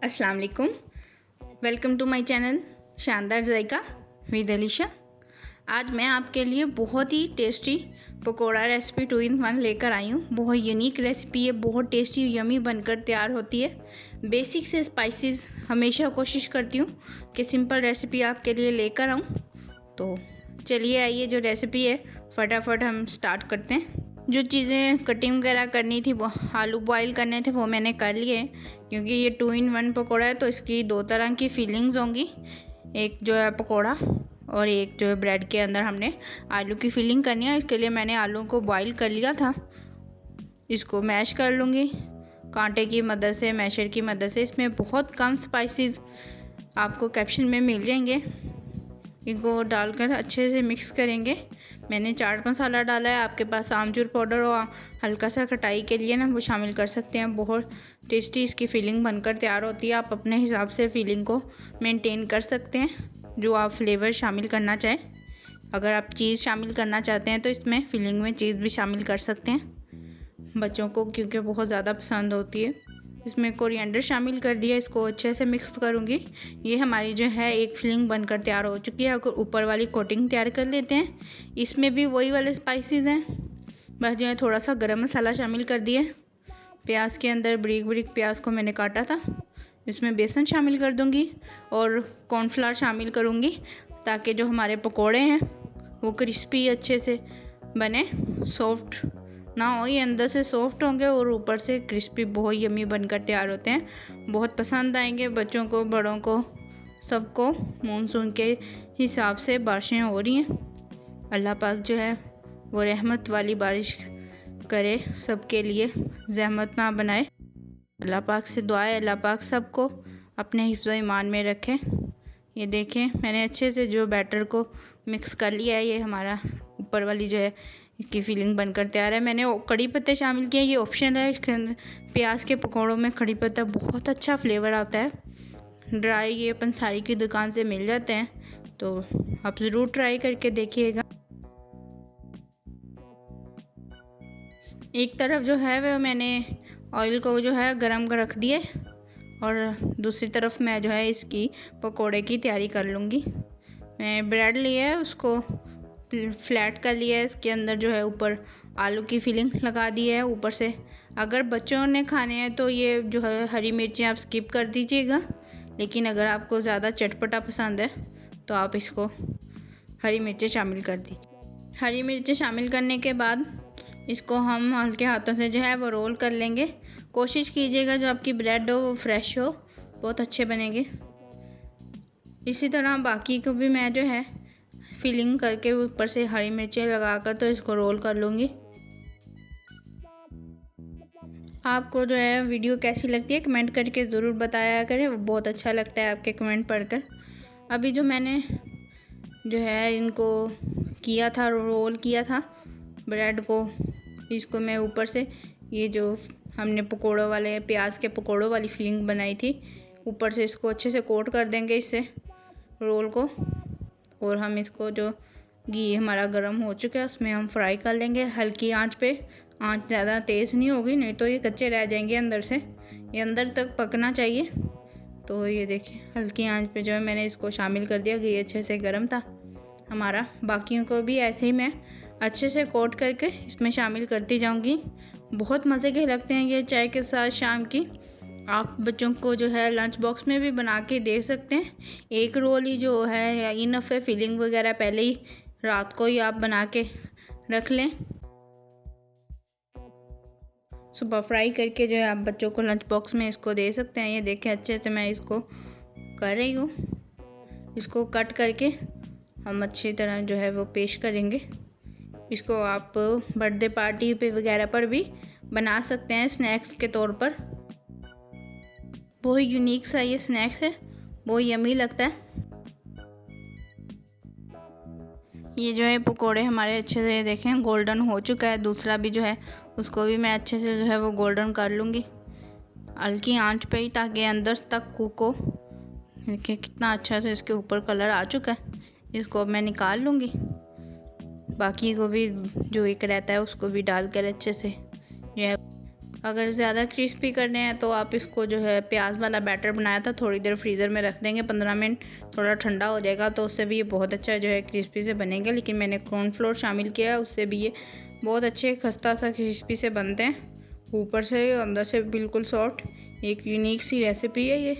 अस्सलाम वालेकुम। Welcome to my channel शानदार जायका विद अलीशा। आज मैं आपके लिए बहुत ही टेस्टी पकोड़ा रेसिपी 2 in 1 लेकर आई हूँ। बहुत यूनिक रेसिपी है, बहुत टेस्टी यमी बनकर तैयार होती है। बेसिक से स्पाइसेस हमेशा कोशिश करती हूँ कि सिंपल रेसिपी आपके लिए लेकर आऊँ। तो चलिए आइए, जो रेसिपी है फटाफट हम स्टार्ट करते हैं। जो चीज़ें कटिंग वगैरह करनी थी, वो आलू बॉईल करने थे, वो मैंने कर लिए। क्योंकि ये 2 in 1 पकौड़ा है तो इसकी 2 तरह की फीलिंग्स होंगी। एक जो है पकौड़ा और एक जो है ब्रेड के अंदर हमने आलू की फीलिंग करनी है। इसके लिए मैंने आलू को बॉईल कर लिया था। इसको मैश कर लूँगी कांटे की मदद से, मैशर की मदद से। इसमें बहुत कम स्पाइसेस आपको कैप्शन में मिल जाएंगे। इनको डालकर अच्छे से मिक्स करेंगे। मैंने चाट मसाला डाला है, आपके पास आमचूर पाउडर और हल्का सा खटाई के लिए ना वो शामिल कर सकते हैं। बहुत टेस्टी इसकी फीलिंग बनकर तैयार होती है। आप अपने हिसाब से फीलिंग को मेंटेन कर सकते हैं, जो आप फ्लेवर शामिल करना चाहें। अगर आप चीज़ शामिल करना चाहते हैं तो इसमें फीलिंग में चीज़ भी शामिल कर सकते हैं, बच्चों को क्योंकि बहुत ज़्यादा पसंद होती है। इसमें कोरिएंडर शामिल कर दिया। इसको अच्छे से मिक्स करूँगी। ये हमारी जो है एक फिलिंग बनकर तैयार हो चुकी है। अगर ऊपर वाली कोटिंग तैयार कर लेते हैं, इसमें भी वही वाले स्पाइसेस हैं, बस जो है थोड़ा सा गरम मसाला शामिल कर दिए। प्याज के अंदर बारीक बारीक प्याज को मैंने काटा था। इसमें बेसन शामिल कर दूँगी और कॉर्नफ्लावर शामिल करूँगी, ताकि जो हमारे पकौड़े हैं वो क्रिस्पी अच्छे से बने, सॉफ्ट ना हो। ये अंदर से सॉफ्ट होंगे और ऊपर से क्रिस्पी, बहुत यमी बनकर तैयार होते हैं। बहुत पसंद आएंगे बच्चों को, बड़ों को, सबको। मानसून के हिसाब से बारिशें हो रही हैं। अल्लाह पाक जो है वो रहमत वाली बारिश करे सबके लिए, जहमत ना बनाए। अल्लाह पाक से दुआ है, अल्लाह पाक सबको अपने हिफ्ज़ ईमान में रखें। ये देखें, मैंने अच्छे से जो बैटर को मिक्स कर लिया है। ये हमारा ऊपर वाली जो है की फीलिंग बनकर तैयार है। मैंने कड़ी पत्ते शामिल किए, ये ऑप्शन है। इसके अंदर प्याज के पकौड़ों में कड़ी पत्ता बहुत अच्छा फ्लेवर आता है। ड्राई ये पंसारी की दुकान से मिल जाते हैं, तो आप ज़रूर ट्राई करके देखिएगा। एक तरफ जो है वह मैंने ऑयल को जो है गरम कर रख दिए और दूसरी तरफ मैं जो है इसकी पकोड़े की तैयारी कर लूँगी। मैं ब्रेड लिया है, उसको फ्लैट कर लिया है। इसके अंदर जो है ऊपर आलू की फिलिंग लगा दी है ऊपर से। अगर बच्चों ने खाने हैं तो ये जो है हरी मिर्चें आप स्किप कर दीजिएगा, लेकिन अगर आपको ज़्यादा चटपटा पसंद है तो आप इसको हरी मिर्चें शामिल कर दीजिए। हरी मिर्चें शामिल करने के बाद इसको हम हल्के हाथों से जो है वो रोल कर लेंगे। कोशिश कीजिएगा जो आपकी ब्रेड हो वो फ्रेश हो, बहुत अच्छे बनेंगे। इसी तरह बाकी को भी मैं जो है फिलिंग करके ऊपर से हरी मिर्चें लगाकर तो इसको रोल कर लूँगी। आपको जो है वीडियो कैसी लगती है कमेंट करके ज़रूर बताया करें, वो बहुत अच्छा लगता है आपके कमेंट पढ़कर। अभी जो मैंने जो है इनको किया था, रोल किया था ब्रेड को, इसको मैं ऊपर से ये जो हमने पकोड़ों वाले प्याज के पकोड़ों वाली फिलिंग बनाई थी, ऊपर से इसको अच्छे से कोट कर देंगे इससे रोल को। और हम इसको जो घी हमारा गर्म हो चुका है उसमें हम फ्राई कर लेंगे हल्की आंच पे। आंच ज़्यादा तेज़ नहीं होगी, नहीं तो ये कच्चे रह जाएंगे अंदर से। ये अंदर तक पकना चाहिए। तो ये देखिए हल्की आंच पे जो है मैंने इसको शामिल कर दिया। घी अच्छे से गर्म था हमारा। बाकियों को भी ऐसे ही मैं अच्छे से कोट करके इसमें शामिल करती जाऊंगी। बहुत मज़े के लगते हैं ये चाय के साथ शाम की। आप बच्चों को जो है लंच बॉक्स में भी बना के दे सकते हैं। एक रोल ही जो है इनफ है, फिलिंग वगैरह पहले ही रात को ही आप बना के रख लें। सुबह फ्राई करके जो है आप बच्चों को लंच बॉक्स में इसको दे सकते हैं। ये देखें अच्छे से मैं इसको कर रही हूँ। इसको कट करके हम अच्छी तरह जो है वो पेश करेंगे। इसको आप बर्थडे पार्टी पे वगैरह पर भी बना सकते हैं स्नैक्स के तौर पर। बहुत यूनिक सा ये स्नैक्स है, बहुत यमी लगता है। ये जो है पकोड़े हमारे अच्छे से देखें गोल्डन हो चुका है। दूसरा भी जो है उसको भी मैं अच्छे से जो है वो गोल्डन कर लूँगी हल्की आंच पे ही, ताकि अंदर तक कुक हो। देखिए कितना अच्छा से इसके ऊपर कलर आ चुका है। इसको अब मैं निकाल लूँगी। बाकी को भी जो एक रहता है उसको भी डाल कर अच्छे से जो है अगर ज़्यादा क्रिस्पी करने हैं तो आप इसको जो है प्याज वाला बैटर बनाया था, थोड़ी देर फ्रीज़र में रख देंगे 15 मिनट, थोड़ा ठंडा हो जाएगा तो उससे भी ये बहुत अच्छा जो है क्रिस्पी से बनेंगे। लेकिन मैंने कॉर्नफ्लोर शामिल किया है, उससे भी ये बहुत अच्छे खस्ता सा क्रिस्पी से बनते हैं, ऊपर से अंदर से बिल्कुल सॉफ्ट। एक यूनिक सी रेसिपी है ये,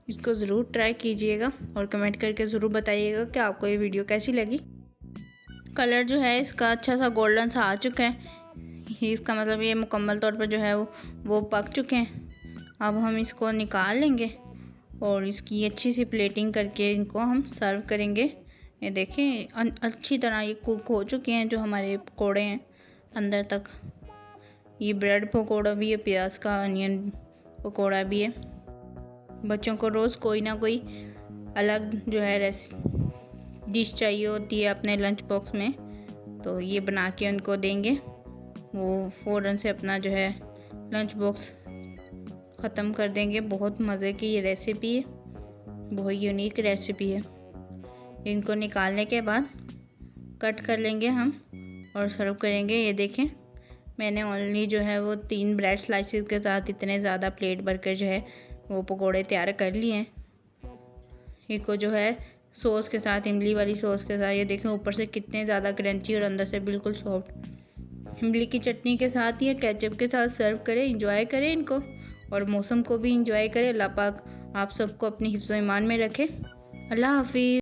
इसको ज़रूर ट्राई कीजिएगा और कमेंट करके ज़रूर बताइएगा कि आपको ये वीडियो कैसी लगी। कलर जो है इसका अच्छा सा गोल्डन सा आ चुका है, इसका मतलब ये मुकम्मल तौर पर जो है वो पक चुके हैं। अब हम इसको निकाल लेंगे और इसकी अच्छी सी प्लेटिंग करके इनको हम सर्व करेंगे। ये देखें अच्छी तरह ये कुक हो चुके हैं जो हमारे पकौड़े हैं अंदर तक। ये ब्रेड पकौड़ा भी है, प्याज का अनियन पकौड़ा भी है। बच्चों को रोज़ कोई ना कोई अलग जो है डिश चाहिए होती है अपने लंच बॉक्स में, तो ये बना के उनको देंगे, वो फ़ौरन से अपना जो है लंच बॉक्स ख़त्म कर देंगे। बहुत मज़े की ये रेसिपी है, बहुत यूनिक रेसिपी है। इनको निकालने के बाद कट कर लेंगे हम और सर्व करेंगे। ये देखें मैंने ओनली जो है वो 3 ब्रेड स्लाइसेस के साथ इतने ज़्यादा प्लेट भरकर जो है वो पकोड़े तैयार कर लिए हैं। इनको जो है सॉस के साथ, इमली वाली सॉस के साथ, ये देखें ऊपर से कितने ज़्यादा क्रंची और अंदर से बिल्कुल सॉफ्ट। इमली की चटनी के साथ या केचप के साथ सर्व करें, इंजॉय करें इनको और मौसम को भी इंजॉय करें। अल्लाह पाक आप सबको अपनी हिफ्ज़-ओ-ईमान में रखे। अल्लाह हाफिज़।